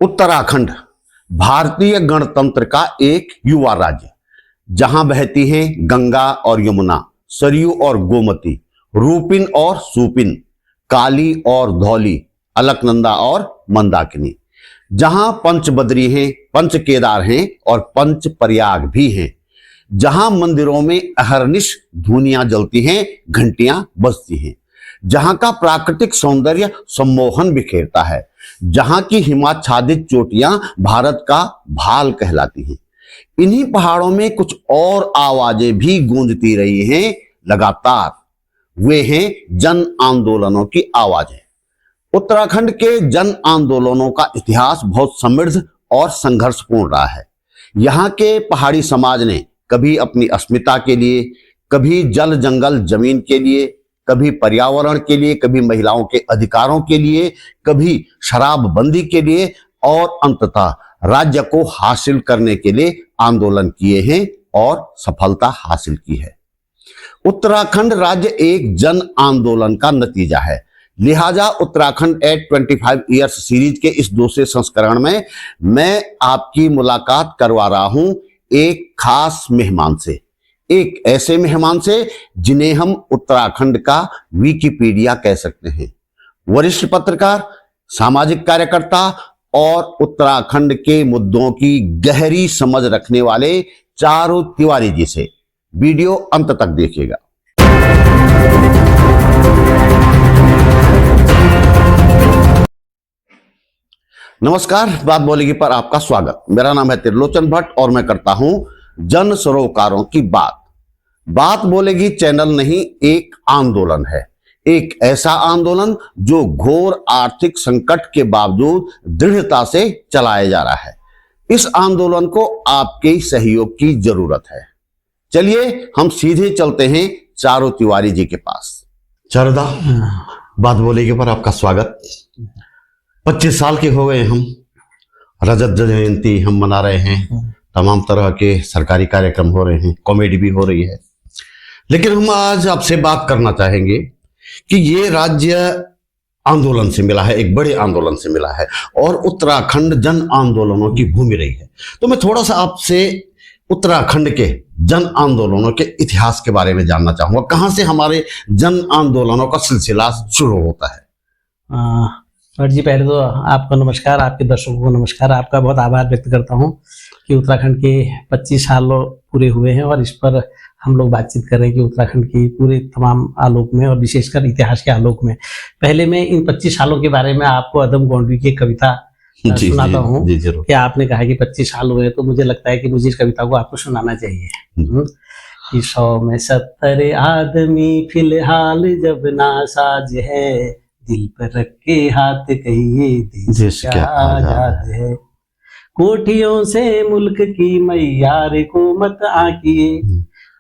उत्तराखंड भारतीय गणतंत्र का एक युवा राज्य, जहां बहती हैं गंगा और यमुना, सरयू और गोमती, रूपिन और सूपिन, काली और धौली, अलकनंदा और मंदाकिनी, जहां पंच बद्री हैं, पंच केदार हैं और पंच प्रयाग भी हैं, जहां मंदिरों में अहरनिश धूनियां जलती हैं, घंटियां बजती हैं, जहां का प्राकृतिक सौंदर्य सम्मोहन बिखेरता है, जहां की हिमाच्छादित चोटियां भारत का भाल कहलाती हैं। इन्हीं पहाड़ों में कुछ और आवाजें भी गूंजती रही हैं लगातार। वे हैं जन आंदोलनों की आवाजें। उत्तराखंड के जन आंदोलनों का इतिहास बहुत समृद्ध और संघर्षपूर्ण रहा है। यहाँ के पहाड़ी समाज ने कभी अपनी अस्मिता के लिए, कभी जल जंगल जमीन के लिए, कभी पर्यावरण के लिए, कभी महिलाओं के अधिकारों के लिए, कभी शराबबंदी के लिए और अंततः राज्य को हासिल करने के लिए आंदोलन किए हैं और सफलता हासिल की है। उत्तराखंड राज्य एक जन आंदोलन का नतीजा है। लिहाजा उत्तराखंड एट 25 ईयर्स सीरीज के इस दूसरे संस्करण में मैं आपकी मुलाकात करवा रहा हूं एक खास मेहमान से, एक ऐसे मेहमान से जिन्हें हम उत्तराखंड का विकिपीडिया कह सकते हैं। वरिष्ठ पत्रकार, सामाजिक कार्यकर्ता और उत्तराखंड के मुद्दों की गहरी समझ रखने वाले चारू तिवारी जी से वीडियो अंत तक देखिएगा। नमस्कार, बात बोलेगी पर आपका स्वागत। मेरा नाम है त्रिलोचन भट्ट और मैं करता हूं जन सरोकारों की बात। बात बोलेगी चैनल नहीं, एक आंदोलन है, एक ऐसा आंदोलन जो घोर आर्थिक संकट के बावजूद दृढ़ता से चलाया जा रहा है। इस आंदोलन को आपके सहयोग की जरूरत है। चलिए हम सीधे चलते हैं चारू तिवारी जी के पास। चारुदा, बात बोलेगी पर आपका स्वागत। 25 साल के हो गए हम, रजत जयंती हम मना रहे हैं, तमाम तरह के सरकारी कार्यक्रम हो रहे हैं, कॉमेडी भी हो रही है, लेकिन हम आज आपसे बात करना चाहेंगे कि ये राज्य आंदोलन से मिला है, एक बड़े आंदोलन से मिला है और उत्तराखंड जन आंदोलनों की भूमि रही है। तो मैं थोड़ा सा आपसे उत्तराखंड के जन आंदोलनों के इतिहास के बारे में जानना चाहूंगा। कहाँ से हमारे जन आंदोलनों का सिलसिला शुरू होता है? भट्ट जी, पहले तो आपको नमस्कार, आपके दर्शकों को नमस्कार। आपका बहुत आभार व्यक्त करता हूं कि उत्तराखंड के 25 साल पूरे हुए हैं और इस पर हम लोग बातचीत कर रहे हैं कि उत्तराखंड की पूरे तमाम आलोक में और विशेषकर इतिहास के आलोक में। पहले मैं इन 25 सालों के बारे में आपको अदम गोंडवी की कविता सुनाता हूँ कि आपने कहा कि 25 साल हुए, तो मुझे लगता है कि मुझे इस कविता को आपको सुनाना चाहिए। कि 100 में 70 आदमी फिलहाल जब नासाज है, दिल पर रख के हाथ कहिए देश क्या आजाद है। कोठियों से मुल्क की मैयार को मत आंकिए,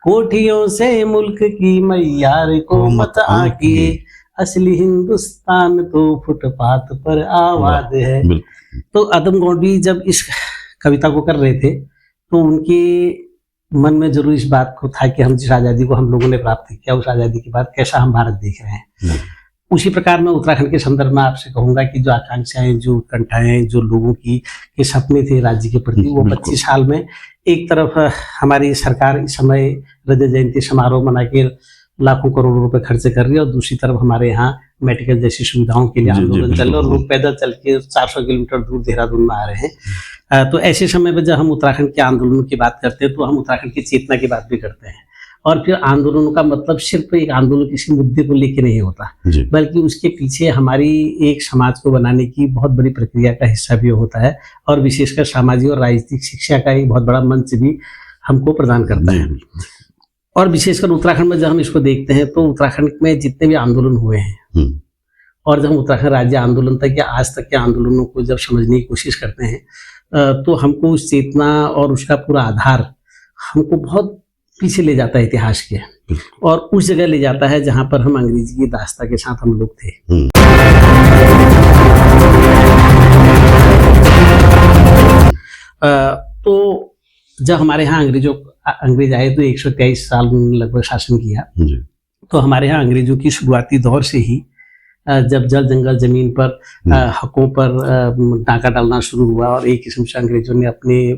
कोठियों से मुल्क की मैयार को मत आंकिए, असली हिंदुस्तान तो फुटपाथ पर आबाद है। तो अदम गोंडवी जब इस कविता को कर रहे थे तो उनके मन में जरूर इस बात को था कि हम जिस आज़ादी को हम लोगों ने प्राप्त किया, उस आज़ादी के बाद कैसा हम भारत देख रहे हैं। उसी प्रकार मैं उत्तराखंड के संदर्भ में आपसे कहूंगा कि जो आकांक्षाएं, जो उत्कंठाएं, जो लोगों की के सपने थे राज्य के प्रति, वो 25 साल में एक तरफ हमारी सरकार इस समय रजत जयंती समारोह मना के लाखों करोड़ों रुपए खर्चे कर रही है और दूसरी तरफ हमारे यहाँ मेडिकल जैसी सुविधाओं के लिए आंदोलन चल रहा है और लोग पैदल चल के 400 किलोमीटर दूर देहरादून में आ रहे हैं। तो ऐसे समय में जब हम उत्तराखंड के आंदोलनों की बात करते हैं तो हम उत्तराखंड की चेतना की बात भी करते हैं। और फिर आंदोलनों का मतलब सिर्फ एक आंदोलन किसी मुद्दे को लेकर नहीं होता, बल्कि उसके पीछे हमारी एक समाज को बनाने की बहुत बड़ी प्रक्रिया का हिस्सा भी होता है और विशेषकर सामाजिक और राजनीतिक शिक्षा का एक बहुत बड़ा मंच भी हमको प्रदान करता है। और विशेषकर उत्तराखंड में जब हम इसको देखते हैं तो उत्तराखंड में जितने भी आंदोलन हुए हैं और जब हम उत्तराखंड राज्य आंदोलन तक या आज तक के आंदोलनों को जब समझने की कोशिश करते हैं तो हमको उस चेतना और उसका पूरा आधार हमको बहुत पीछे ले जाता है इतिहास के, और उस जगह ले जाता है जहां पर हम अंग्रेजी की दास्ता के साथ हम लोग थे। तो जब हमारे यहाँ अंग्रेज आए तो 123 साल लगभग शासन किया। तो हमारे यहाँ अंग्रेजों की शुरुआती दौर से ही जब जल जंगल जमीन पर हकों पर डाका डालना शुरू हुआ और एक किस्म से अंग्रेजों ने अपने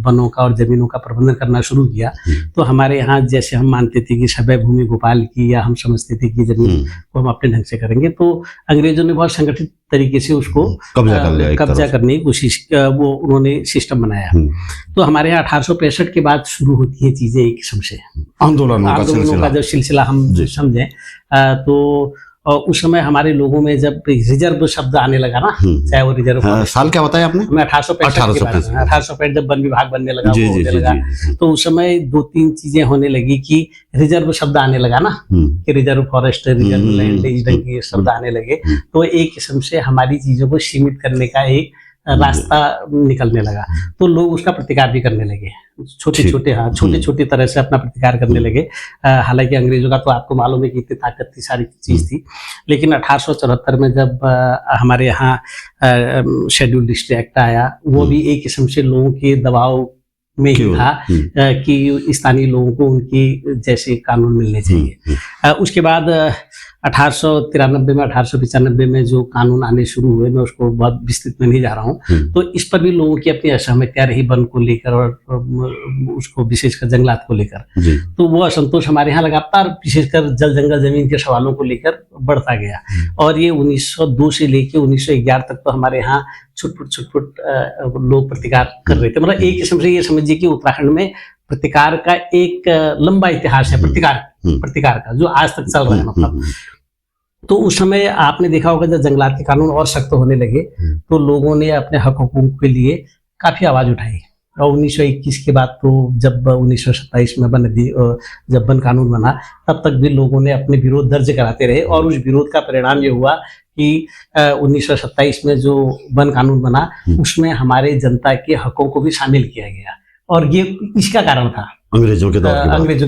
वनों का और जमीनों का प्रबंधन करना शुरू किया, तो हमारे यहाँ जैसे हम मानते थे कि सभ्य भूमि गोपाल की, या हम समझते थे कि जमीन को हम अपने ढंग से करेंगे, तो अंग्रेजों ने बहुत संगठित तरीके से उसको कब्जा करने की कोशिश, वो उन्होंने सिस्टम बनाया। तो हमारे यहाँ 1865 के बाद शुरू होती हैं चीजें एक किस्म से, आंदोलनों का जो सिलसिला हम समझें। तो और उस समय हमारे लोगों में जब रिजर्व शब्द आने लगा ना, चाहे वो रिजर्व साल क्या बताया आपने? मैं 1865 जब वन विभाग बनने लगा, वो होने लगा, तो उस समय 2-3 चीजें होने लगी कि रिजर्व शब्द आने लगा ना, कि रिजर्व फॉरेस्ट, रिजर्व लैंड, इस ढंग के शब्द आने लगे। तो एक किस्म से हमारी चीजों को सीमित करने का एक रास्ता निकलने लगा, तो लोग उसका प्रतिकार भी करने लगे, छोटे छोटे तरह से अपना प्रतिकार करने लगे। हालांकि अंग्रेजों का तो आपको मालूम है कि इतनी ताकत थी, सारी चीज थी, लेकिन 1874 में जब हमारे यहाँ शेड्यूल डिस्ट्रिक्ट एक्ट आया, वो भी एक किस्म से लोगों के दबाव में ही था कि स्थानीय लोगों को उनकी जैसे कानून मिलने चाहिए। उसके बाद 1893 में 1895 में जो कानून आने शुरू हुए, मैं उसको बहुत विस्तृत में नहीं जा रहा हूँ, तो इस पर भी लोगों की अपनी असहमतियां रही वन को लेकर और उसको विशेषकर जंगलात को लेकर। तो वो असंतोष हमारे यहाँ लगातार विशेषकर जल जंगल जमीन के सवालों को लेकर बढ़ता गया, और ये 1902 से लेकर 1911 तक तो हमारे यहाँ छुट लोग प्रतिकार कर रहे थे। मतलब एक किस्म से ये समझिए कि उत्तराखंड में प्रतिकार का एक लंबा इतिहास है, प्रतिकार का, जो आज तक चल रहा है। मतलब तो उस समय आपने देखा होगा जब जंगलात के कानून और सख्त होने लगे, तो लोगों ने अपने हक हुकूक के लिए काफी आवाज उठाई। और 1921 के बाद तो जब 1927 में जब वन कानून बना, तब तक भी लोगों ने अपने विरोध दर्ज कराते रहे, और उस विरोध का परिणाम ये हुआ कि 1927 में जो वन कानून बना, उसमें हमारे जनता के हकों को भी शामिल किया गया, और ये इसका कारण था अंग्रेजों के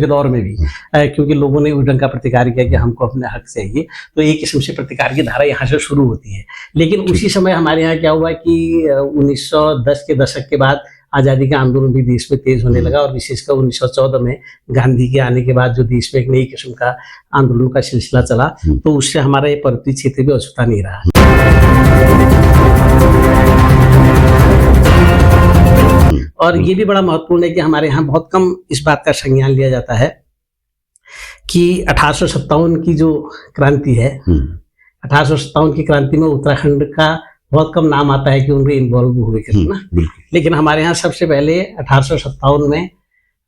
दौर में भी, क्योंकि लोगों ने उस ढंग का प्रतिकार किया कि हमको अपने हक चाहिए। तो एक किस्म से प्रतिकार की धारा यहाँ से शुरू होती है। लेकिन उसी समय हमारे यहाँ क्या हुआ कि 1910 के दशक के बाद आज़ादी का आंदोलन भी देश में तेज होने लगा, और विशेषकर 1914 में गांधी के आने के बाद जो देश में एक नई किस्म का आंदोलन का सिलसिला चला, तो उससे हमारा ये पर्वतीय क्षेत्र भी अछूता नहीं रहा। और ये भी बड़ा महत्वपूर्ण है कि हमारे यहाँ बहुत कम इस बात का संज्ञान लिया जाता है कि 1857 की जो क्रांति है, 1857 की क्रांति में उत्तराखंड का बहुत कम नाम आता है कि उनके इन्वॉल्व हुए ना। लेकिन हमारे यहाँ सबसे पहले 1857 में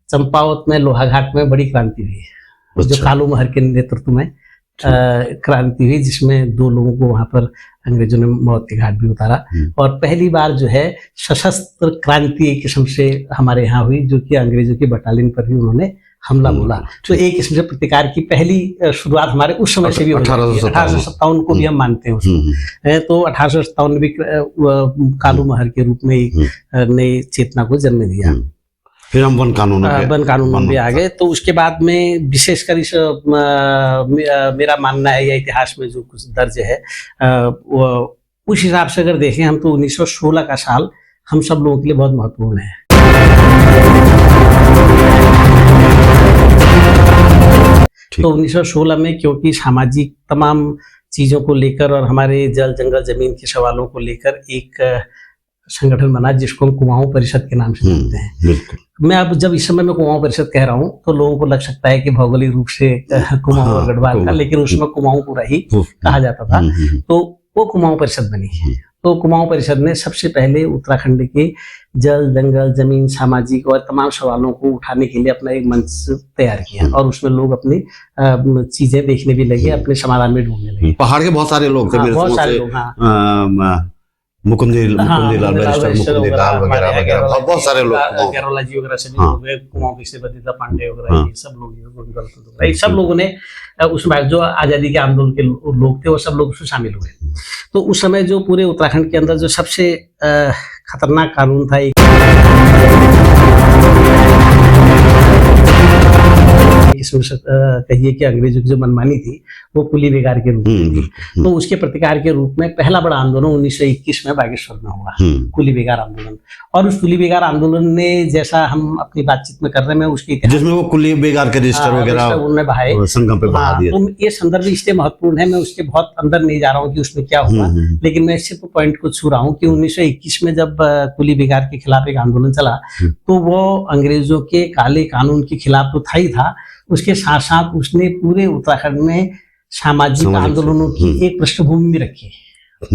चंपावत में, लोहाघाट में बड़ी क्रांति हुई, जो कालू महर के नेतृत्व में क्रांति हुई, जिसमें 2 लोगों को वहां पर अंग्रेजों ने मौत के घाट भी उतारा। और पहली बार जो है सशस्त्र क्रांति एक किस्म से हमारे यहाँ हुई, जो कि अंग्रेजों की बटालियन पर भी उन्होंने हमला बोला। तो एक किस्म से प्रतिकार की पहली शुरुआत हमारे उस समय से भी 1857 को भी हम मानते हैं उसको। तो 1857 में भी कालू महर के रूप में एक नई चेतना को जन्म दिया। फिर हम वन कानून में भी आ गए। तो उसके बाद में विशेषकर इस मेरा मानना है या इतिहास में जो कुछ दर्ज है, उस हिसाब से अगर देखें हम, तो 1916 का साल हम सब लोगों के लिए बहुत महत्वपूर्ण है। तो 1916 में क्योंकि सामाजिक तमाम चीजों को लेकर और हमारे जल जंगल जमीन के सवालों को लेकर एक संगठन बना, जिसको हम कुमाऊं परिषद के नाम से जानते हैं। मैं अब जब इस समय में कुमाऊं परिषद कह रहा हूं, तो लोगों को लग सकता है कि भौगोलिक रूप से कुमाऊं और गढ़वाल का, लेकिन उसमें कुमाऊं पूरा ही कहा जाता था। तो वो कुमाऊं परिषद बनी। तो कुमाऊं परिषद ने सबसे पहले उत्तराखंड के जल जंगल जमीन सामाजिक और तमाम सवालों को उठाने के लिए अपना एक मंच तैयार किया, और उसमें लोग अपनी चीजें देखने भी लगे, अपने समाधान में ढूंढने लगे। पहाड़ के बहुत सारे लोग थे, बहुत सारे लोग, मुकुंदी लाल वगैरह बहुत सारे लोग, कैरोला जी वगैरह से हो गए, कुमाऊं से बदिता पांडे वगैरह, ये सब लोग, सब लोगों ने उसमें जो आजादी के आंदोलन के लोग थे, वो सब लोग उसमें शामिल हुए। तो उस समय जो पूरे उत्तराखंड के अंदर जो सबसे खतरनाक कानून था, एक किस्म से कहिए कि अंग्रेजों की जो मनमानी थी वो कुली बेगार के रूप में थी। तो उसके प्रतिकार के रूप में पहला बड़ा आंदोलन 1921 में बागेश्वर में हुआ, कुली बेगार आंदोलन। और उस कुली बेगार आंदोलन ने, जैसा हम अपनी बातचीत में कर रहे हैं, मैं उसके इतिहास, जिसमें वो कुली बेगार के रजिस्टर वगैरह उन्होंने बहाए, संगम पे बहा दिए। तो ये संदर्भ इसलिए महत्वपूर्ण है, मैं उसके बहुत अंदर नहीं जा रहा हूँ कि उसमें क्या हुआ, लेकिन मैं सिर्फ पॉइंट को छू रहा हूँ कि 1921 में जब कुली बेगार के खिलाफ एक आंदोलन चला, तो वो अंग्रेजों के काले कानून के खिलाफ तो था ही था, उसके साथ साथ उसने पूरे उत्तराखंड में सामाजिक आंदोलनों की एक पृष्ठभूमि भी रखी,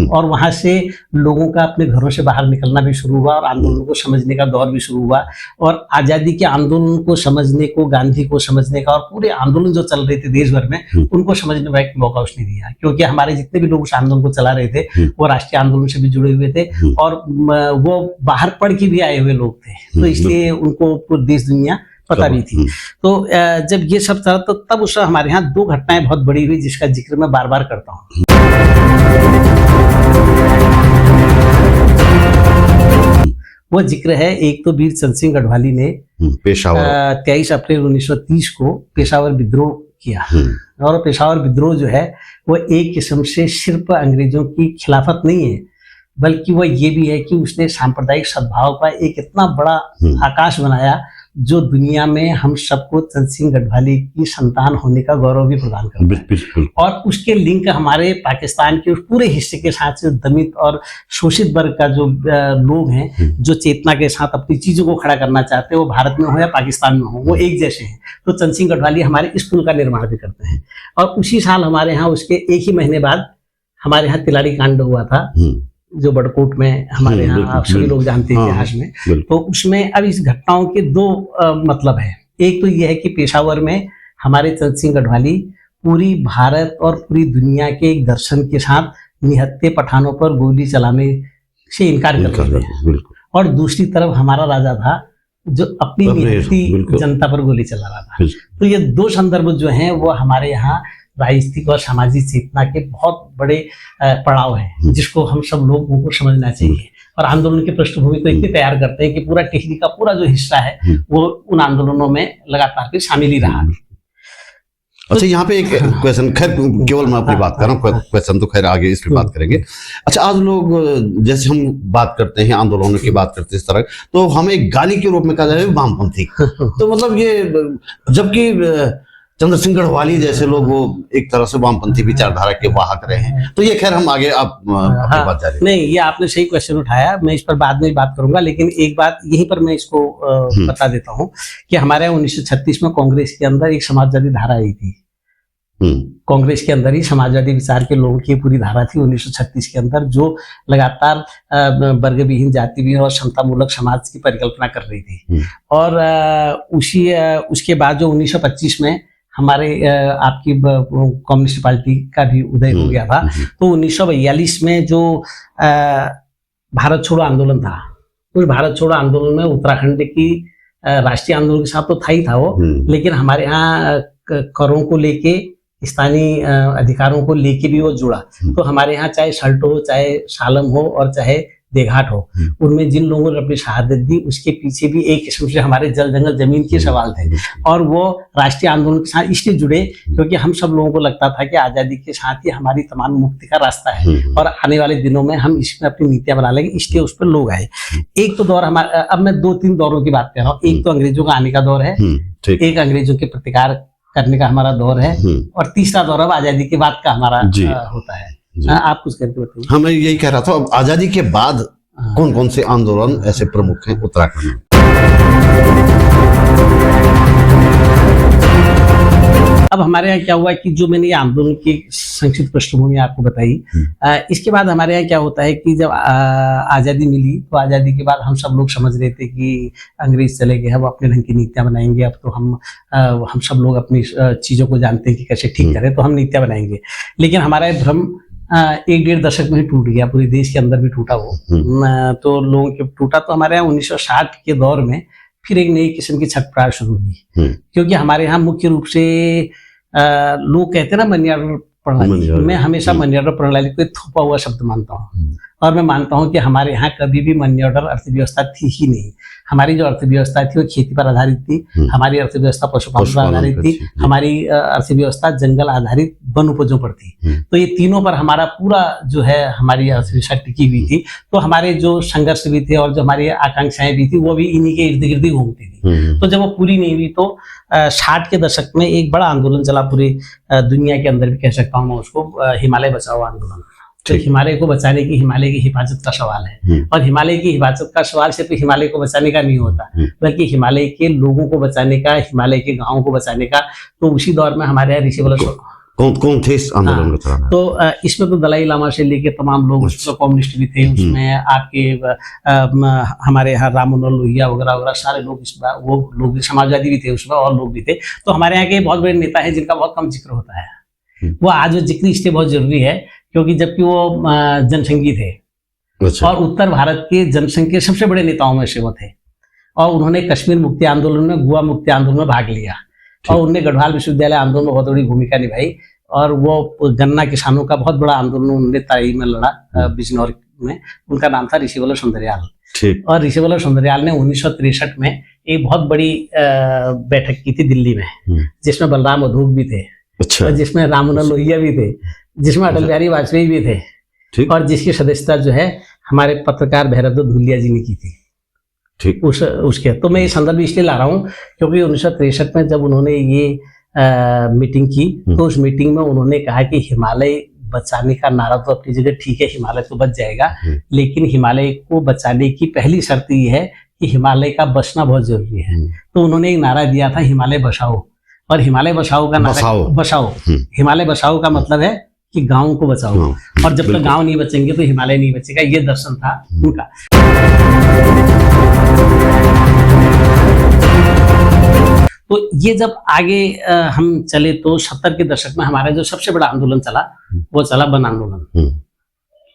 और वहां से लोगों का अपने घरों से बाहर निकलना भी शुरू हुआ, और आंदोलन को समझने का दौर भी शुरू हुआ, और आजादी के आंदोलन को समझने को, गांधी को समझने का, और पूरे आंदोलन जो चल रहे थे देश भर में, उनको समझने का एक मौका उसने दिया। क्योंकि हमारे जितने भी लोग उस आंदोलन को चला रहे थे वो राष्ट्रीय आंदोलन से भी जुड़े हुए थे, और वो बाहर पढ़ के भी आए हुए लोग थे, तो इसलिए उनको पूरी देश दुनिया पता भी थी। तो जब ये सब था, तो तब उस हमारे यहाँ दो घटनाएं बहुत बड़ी हुई, जिसका जिक्र मैं बार बार करता हूँ। वो जिक्र है, एक तो वीर चंद सिंह गढ़वाली ने पेशावर 23 अप्रैल 1930 को पेशावर विद्रोह किया, और पेशावर विद्रोह जो है वो एक किस्म से सिर्फ अंग्रेजों की खिलाफत नहीं है, बल्कि वह ये भी है कि उसने सांप्रदायिक सद्भाव का एक इतना बड़ा आकाश बनाया जो दुनिया में हम सबको चंद सिंह गढ़वाली की संतान होने का गौरव भी प्रदान करता है। और उसके लिंक हमारे पाकिस्तान के उस पूरे हिस्से के साथ से दमित और शोषित वर्ग का जो लोग हैं, जो चेतना के साथ अपनी चीजों को खड़ा करना चाहते हैं, वो भारत में हो या पाकिस्तान में हो, वो एक जैसे हैं। तो चंद सिंह गढ़वाली हमारे इस पुल का निर्माण भी करते हैं, और उसी साल हमारे यहाँ उसके एक ही महीने बाद हमारे यहाँ तिलारी कांड हुआ था, जो बड़कोट में हमारे यहाँ सभी लोग जानते हैं इतिहास में। तो उसमें अब इस घटनाओं के दो मतलब है। एक तो यह है कि पेशावर में हमारे चंद सिंह गढ़वाली पूरी भारत और पूरी दुनिया के एक दर्शन के साथ निहत्थे पठानों पर गोली चलाने से इनकार कर रहे हैं, और दूसरी तरफ हमारा राजा था जो अपनी निहत्थी जनता पर गोली चला रहा था। तो ये दो संदर्भ जो हैं वो हमारे यहाँ राजनीतिक और सामाजिक चेतना के बहुत बड़े पड़ाव हैं, जिसको हम सब लोगों को समझना चाहिए, और आंदोलन की पृष्ठभूमि को इतनी तैयार करते हैं कि पूरा टिहरी का पूरा जो हिस्सा है वो उन आंदोलनों में लगातार फिर शामिल ही रहा। अच्छा, यहाँ पे एक क्वेश्चन, खैर केवल मैं अपनी बात कर रहा हूँ, क्वेश्चन तो खैर आगे इस पे बात करेंगे। अच्छा, आज लोग जैसे हम बात करते हैं आंदोलनों की बात करते हैं इस तरह, तो हमें एक गाली के रूप में कहा जाए वामपंथी, तो मतलब ये, जबकि चंद्र सिंह गढ़वाली जैसे लोग वो एक तरह से वामपंथी विचारधारा के वाहक रहे हैं। तो ये खैर हम आगे अपनी बात जारी। नहीं, ये आपने सही क्वेश्चन उठाया, मैं इस पर बाद में बात करूंगा, लेकिन एक बात यहीं पर मैं इसको बता देता हूँ कि हमारे 1936 में कांग्रेस के अंदर एक समाजवादी धारा आई थी। कांग्रेस के अंदर ही समाजवादी विचार के लोगों की पूरी धारा थी 1936 के अंदर, जो लगातार वर्ग विहीन, जाति विहीन और समतामूलक समाज की परिकल्पना कर रही थी। और उसके बाद जो 1925 में हमारे आपकी कम्युनिस्ट पार्टी का भी उदय हो गया था, तो 1942 में जो भारत छोड़ो आंदोलन था, उस भारत छोड़ो आंदोलन में उत्तराखंड की राष्ट्रीय आंदोलन के साथ तो था ही था वो, लेकिन हमारे यहाँ करों को लेके, स्थानीय अधिकारों को लेके भी वो जुड़ा। तो हमारे यहाँ चाहे सल्ट हो, चाहे सालम हो, और चाहे देघाट हो, उनमें जिन लोगों ने अपनी शहादत दी, उसके पीछे भी एक किस्म से हमारे जल जंगल जमीन के सवाल थे, और वो राष्ट्रीय आंदोलन के साथ इसलिए जुड़े क्योंकि हम सब लोगों को लगता था कि आजादी के साथ ही हमारी तमाम मुक्ति का रास्ता है, और आने वाले दिनों में हम इसमें अपनी नीतियां बना लेंगे, इसलिए उस पर लोग आए। एक तो दौर हमारा, अब मैं 2-3 दौरों की बात कर रहा हूँ। एक तो अंग्रेजों का आने का दौर है, एक अंग्रेजों के प्रतिकार करने का हमारा दौर है, और तीसरा दौर अब आजादी के बाद का हमारा होता है। आप कुछ करके बताइए। हाँ, मैं यही कह रहा था, अब आजादी के बाद कौन कौन से आंदोलन ऐसे प्रमुख हैं उत्तराखंड में? अब हमारे यहाँ क्या हुआ कि जो मैंने ये आंदोलन की संक्षिप्त पृष्ठभूमि आपको बताई, इसके बाद हमारे यहाँ क्या होता है कि जब आज़ादी मिली, तो आज़ादी के बाद हम सब लोग समझ रहे थे कि अंग्रेज चले गए, हम अपने ढंग की नीतियाँ बनाएंगे। अब तो हम सब लोग अपनी चीज़ों को जानते हैं कि कैसे ठीक करें, तो हम नीतियाँ बनाएंगे। लेकिन हमारा भ्रम 1-1.5 दशक में ही टूट गया, पूरे देश के अंदर भी टूटा वो। तो लोगों के टूटा, तो हमारे यहाँ 1960 के दौर में फिर एक नई किस्म की छटपटाहट शुरू हुई, क्योंकि हमारे यहाँ मुख्य रूप से लोग कहते हैं ना मनियार प्रणाली, मैं हमेशा मनियार प्रणाली को थोपा हुआ शब्द मानता हूँ। और मैं मानता हूं कि हमारे यहाँ कभी भी मनी ऑर्डर अर्थव्यवस्था थी ही नहीं। हमारी जो अर्थव्यवस्था थी वो खेती पर आधारित थी, हमारी अर्थव्यवस्था पशुपालन पर आधारित थी, हमारी अर्थव्यवस्था जंगल आधारित वन उपजों पर थी। तो ये तीनों पर हमारा पूरा जो है हमारी अर्थव्यवस्था टिकी हुई थी। तो हमारे जो संघर्ष भी थे और जो हमारी आकांक्षाएं भी थी वो भी इन्हीं के इर्द गिर्द घूमती थी। तो जब वो पूरी नहीं हुई तो 60 के दशक में एक बड़ा आंदोलन चला पूरी दुनिया के अंदर भी कह सकता हूँ मैं उसको, हिमालय बचाओ आंदोलन। तो हिमालय को बचाने की, हिमालय की हिफाजत का सवाल है। और हिमालय की हिफाजत का सवाल सिर्फ हिमालय को बचाने का नहीं होता, बल्कि हिमालय के लोगों को बचाने का, हिमालय के गांवों को बचाने का। तो उसी दौर में हमारे यहाँ ऋषि कौन थे इस आंदोलन को चलाने? तो इसमें तो दलाई लामा से लेके तमाम लोग, उसमें कम्युनिस्ट भी थे, उसमें आपके हमारे यहाँ राम मनोहर लोहिया वगैरह वगैरह सारे लोग, इसमें वो लोग समाजवादी भी थे उसमें, और लोग भी थे। तो हमारे यहाँ के बहुत बड़े नेता हैं जिनका बहुत कम जिक्र होता है। वो आज जिक्र इसलिए बहुत जरूरी है क्योंकि जबकि वो जनसंघी थे। अच्छा। और उत्तर भारत के जनसंघ के सबसे बड़े नेताओं में से वो थे, और उन्होंने कश्मीर मुक्ति आंदोलन में, गोवा मुक्ति आंदोलन में भाग लिया, और उन्होंने गढ़वाल विश्वविद्यालय आंदोलन में बहुत बड़ी भूमिका निभाई। और वो गन्ना किसानों का बहुत बड़ा आंदोलन उन्होंने तराई में लड़ा, बिजनौर में। उनका नाम था ऋषि वल्लभ सुंदरयाल। और ऋषि वल्लभ सुंदरयाल ने 1963 में एक बहुत बड़ी बैठक की थी दिल्ली में, जिसमें बलराम अधूक भी थे। अच्छा। और जिसमें राम मनोहर लोहिया भी थे, जिसमें अटल बिहारी वाजपेयी भी थे, और जिसकी सदस्यता जो है हमारे पत्रकार भैरवदेव धुलिया जी ने की थी। ठीक। उसके तो मैं ये संदर्भ इसलिए ला रहा हूँ क्योंकि 1963 में जब उन्होंने ये मीटिंग की, तो उस मीटिंग में उन्होंने कहा कि हिमालय बचाने का नारा तो अपनी जगह ठीक है, हिमालय तो बच जाएगा, लेकिन हिमालय को बचाने की पहली शर्त ये है कि हिमालय का बचना बहुत जरूरी है। तो उन्होंने एक नारा दिया था, हिमालय बचाओ। और हिमालय बचाओ का नारा, बचाओ, हिमालय बचाओ का मतलब है कि गांव को बचाओ, और जब तक गांव नहीं बचेंगे तो हिमालय नहीं बचेगा। ये दर्शन था उनका। तो ये जब आगे हम चले तो 70 के दशक में हमारा जो सबसे बड़ा आंदोलन चला वो चला वन आंदोलन।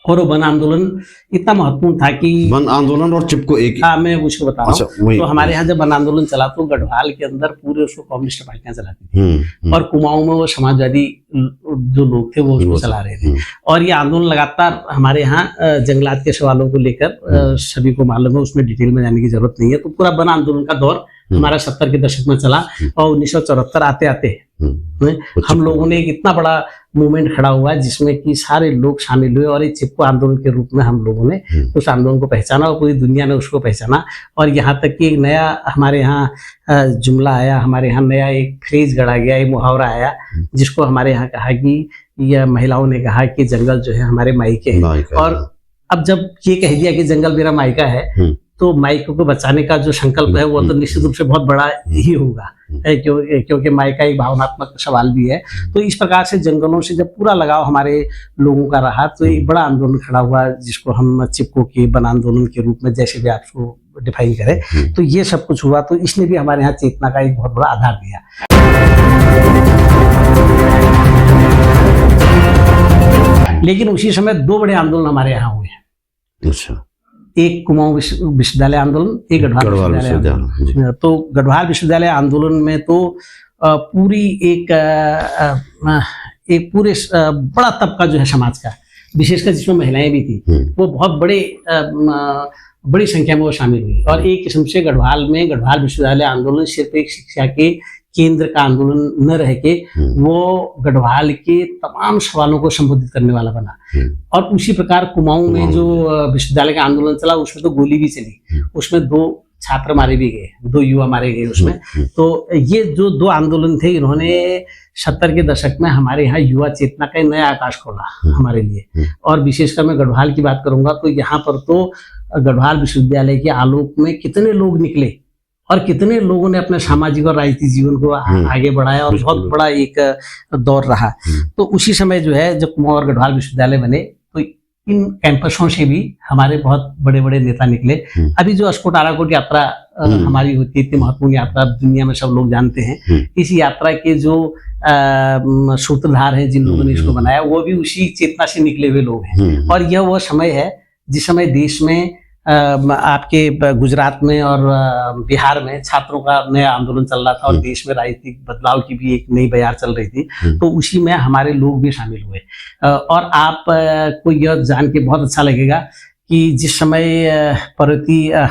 और वो वन आंदोलन इतना महत्वपूर्ण था कि वन आंदोलन और चिपको एक, हाँ मैं उसको बता रहा हूँ। तो हमारे यहाँ जब वन आंदोलन चला तो गढ़वाल के अंदर पूरे उसको कम्युनिस्ट पार्टियां चलाती थी, और कुमाऊं में वो समाजवादी जो लोग थे वो उसको चला रहे थे। और ये आंदोलन लगातार हमारे यहाँ जंगलात के सवालों को लेकर सभी को मालूम है, उसमें डिटेल में जाने की जरूरत नहीं है। तो पूरा वन आंदोलन का दौर हमारा 70 के दशक में चला, और 1974 आते आते हम लोगों ने एक इतना बड़ा मूवमेंट खड़ा हुआ जिसमें कि सारे लोग शामिल हुए, और एक चिपको आंदोलन के रूप में हम लोगों ने उस आंदोलन को पहचाना, और पूरी दुनिया ने उसको पहचाना। और यहाँ तक कि एक नया हमारे यहाँ जुमला आया, हमारे यहाँ नया एक फ्रेज गढ़ा गया, एक मुहावरा आया, जिसको हमारे यहाँ कहा कि यह महिलाओं ने कहा कि जंगल जो है हमारे मायके है। और अब जब ये कह दिया कि जंगल मेरा मायका है, तो मायके को बचाने का जो संकल्प है वो तो निश्चित रूप से बहुत बड़ा ही होगा, क्योंकि मायका एक भावनात्मक सवाल भी है। तो इस प्रकार से जंगलों से जब पूरा लगाव हमारे लोगों का रहा तो एक बड़ा आंदोलन खड़ा हुआ, जिसको हम चिपको के वन आंदोलन के रूप में जैसे भी आप उसको डिफाइन करें। तो ये सब कुछ हुआ, तो इसने भी हमारे यहाँ चेतना का एक बहुत बड़ा आधार दिया। लेकिन उसी समय दो बड़े आंदोलन हमारे यहाँ हुए हैं। अच्छा। एक कुमाऊं विश्वविद्यालय आंदोलन, एक गढ़वाल विश्वविद्यालय आंदोलन। तो गढ़वाल विश्वविद्यालय आंदोलन में तो पूरी एक पूरे बड़ा तबका जो है समाज का, विशेषकर जिसमें महिलाएं भी थी, वो बहुत बड़ी संख्या में वो शामिल हुई। और एक किस्म से गढ़वाल विश्वविद्यालय आंदोलन सिर्फ एक शिक्षा के केंद्र का आंदोलन न रह के वो गढ़वाल के तमाम सवालों को संबोधित करने वाला बना। और उसी प्रकार कुमाऊं में जो विश्वविद्यालय का आंदोलन चला उसमें तो गोली भी चली, उसमें 2 छात्र मारे भी गए, 2 युवा मारे गए उसमें। तो ये जो 2 आंदोलन थे, इन्होंने 70 के दशक में हमारे यहाँ युवा चेतना का नया आकाश खोला हमारे लिए। और विशेषकर मैं गढ़वाल की बात करूंगा तो यहाँ पर तो गढ़वाल विश्वविद्यालय के आलोक में कितने लोग निकले, और कितने लोगों ने अपने सामाजिक और राजनीतिक जीवन को आगे बढ़ाया, और बहुत बड़ा एक दौर रहा। तो उसी समय जो है जब कुमाऊं और गढ़वाल विश्वविद्यालय बने तो इन कैंपसों से भी हमारे बहुत बड़े बड़े नेता निकले। अभी जो अस्कोट आराकोट यात्रा हमारी होती है, इतनी महत्वपूर्ण यात्रा दुनिया में सब लोग जानते हैं। इस यात्रा के जो सूत्रधार हैं, जिन लोगों ने इसको बनाया, वो भी उसी चेतना से निकले हुए लोग हैं। और यह वो समय है जिस समय देश में आपके गुजरात में और बिहार में छात्रों का नया आंदोलन चल रहा था और देश में राजनीतिक बदलाव की भी एक नई बयार चल रही थी, तो उसी में हमारे लोग भी शामिल हुए। और आप को यह जान के बहुत अच्छा लगेगा कि जिस समय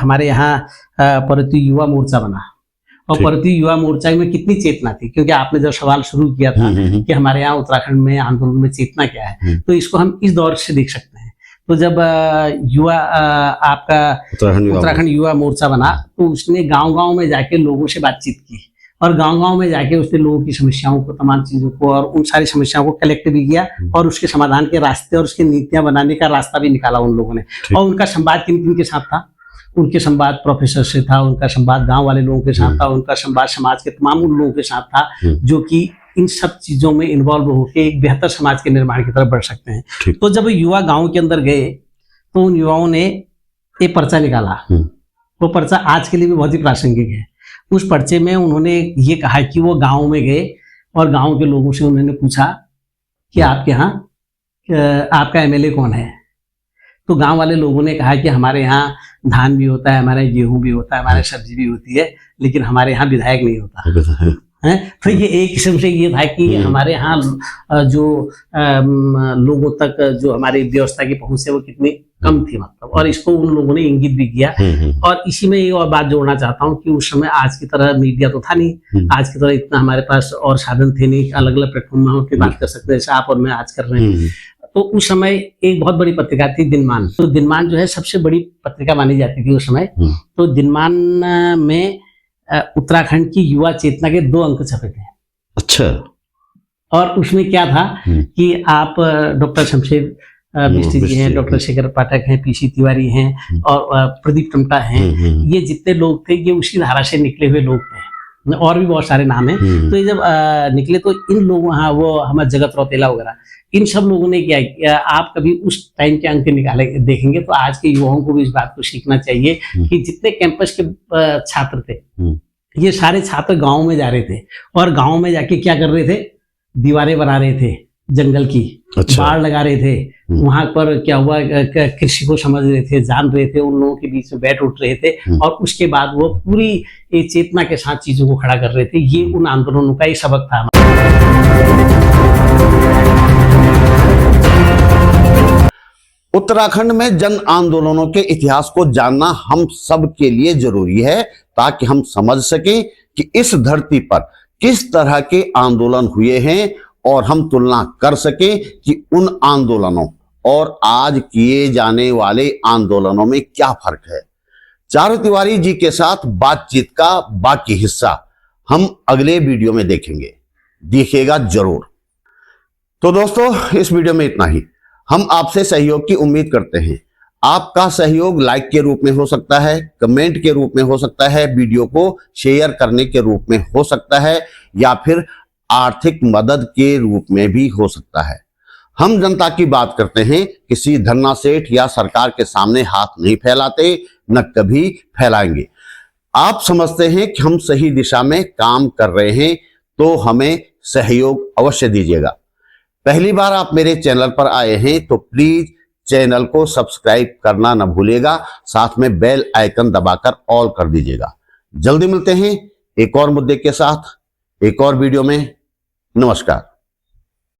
हमारे यहाँ पर्वतीय युवा मोर्चा बना और पर्वतीय युवा मोर्चा में कितनी चेतना थी, क्योंकि आपने जब सवाल शुरू किया था कि हमारे यहाँ उत्तराखंड में आंदोलन में चेतना क्या है, तो इसको हम इस दौर से देख सकते हैं। तो जब युवा आपका उत्तराखंड युवा मोर्चा बना, तो उसने गांव-गांव में जाके लोगों से बातचीत की और गांव-गांव में जाके उसने लोगों की समस्याओं को, तमाम चीजों को और उन सारी समस्याओं को कलेक्ट भी किया और उसके समाधान के रास्ते और उसकी नीतियां बनाने का रास्ता भी निकाला उन लोगों ने। और उनका संवाद किन-किन के साथ था? उनके संवाद प्रोफेसर से था, उनका संवाद गांव वाले लोगों के साथ था, उनका संवाद समाज के तमाम उन लोगों के साथ था जो कि इन सब चीजों में इन्वॉल्व होकर एक बेहतर समाज के निर्माण की तरफ बढ़ सकते हैं। तो जब युवा गांव के अंदर गए तो उन युवाओं ने एक पर्चा निकाला। वो पर्चा आज के लिए भी बहुत ही प्रासंगिक है। उस पर्चे में उन्होंने ये कहा कि वो गांव में गए और गांव के लोगों से उन्होंने पूछा कि आपके यहाँ आपका एमएलए कौन है? तो गांव वाले लोगों ने कहा कि हमारे यहाँ धान भी होता है, हमारे गेहूं भी होता है, हमारे सब्जी भी होती है, लेकिन हमारे यहाँ विधायक नहीं होता है। तो ये एक किस्म से ये था कि हमारे यहाँ जो लोगों तक जो हमारी व्यवस्था की पहुंच है वो कितनी कम थी, मतलब। और इसको उन लोगों ने इंगित भी किया। और इसी में ये और बात जोड़ना चाहता हूँ कि उस समय आज की तरह मीडिया तो था नहीं, आज की तरह इतना हमारे पास और साधन थे नहीं, अलग अलग प्लेटफॉर्म में होकर बात कर सकते जैसे आप और मैं आज कर रहे हैं। तो उस समय एक बहुत बड़ी पत्रिका थी दिनमान। तो दिनमान जो है सबसे बड़ी पत्रिका मानी जाती थी उस समय। तो दिनमान में उत्तराखंड की युवा चेतना के 2 अंक छपे थे। अच्छा। और उसमें क्या था कि आप डॉक्टर शमशेर मिस्त्री जी हैं, डॉक्टर शेखर पाठक हैं, पीसी तिवारी हैं और प्रदीप टमटा हैं, ये जितने लोग थे ये उसी धारा से निकले हुए लोग थे। और भी बहुत सारे नाम हैं। तो ये जब निकले तो इन लोगों, हाँ वो हमारे जगत रौतेला वगैरह, इन सब लोगों ने क्या किया, आप कभी उस टाइम के अंक निकाले देखेंगे तो आज के युवाओं को भी इस बात को सीखना चाहिए कि जितने कैंपस के छात्र थे ये सारे छात्र गाँव में जा रहे थे और गाँव में जाके क्या कर रहे थे, दीवारें बना रहे थे जंगल की। अच्छा। बाढ़ लगा रहे थे, वहां पर क्या हुआ, कृषि को समझ रहे थे, जान रहे थे, उन लोगों के बीच में बैठ उठ रहे थे और उसके बाद वो पूरी चेतना के साथ चीजों को खड़ा कर रहे थे। ये उन आंदोलनों का एक सबक था। उत्तराखंड में जन आंदोलनों के इतिहास को जानना हम सब के लिए जरूरी है ताकि हम समझ सकें कि इस धरती पर किस तरह के आंदोलन हुए हैं और हम तुलना कर सकें कि उन आंदोलनों और आज किए जाने वाले आंदोलनों में क्या फर्क है। चारू तिवारी जी के साथ बातचीत का बाकी हिस्सा हम अगले वीडियो में देखेंगे, देखिएगा जरूर। तो दोस्तों इस वीडियो में इतना ही। हम आपसे सहयोग की उम्मीद करते हैं। आपका सहयोग लाइक के रूप में हो सकता है, कमेंट के रूप में हो सकता है, वीडियो को शेयर करने के रूप में हो सकता है या फिर आर्थिक मदद के रूप में भी हो सकता है। हम जनता की बात करते हैं, किसी धन्ना सेठ या सरकार के सामने हाथ नहीं फैलाते, न कभी फैलाएंगे। आप समझते हैं कि हम सही दिशा में काम कर रहे हैं तो हमें सहयोग अवश्य दीजिएगा। पहली बार आप मेरे चैनल पर आए हैं तो प्लीज चैनल को सब्सक्राइब करना न भूलिएगा, साथ में बेल आइकन दबाकर ऑल कर दीजिएगा। जल्दी मिलते हैं एक और मुद्दे के साथ, एक और वीडियो में। नमस्कार।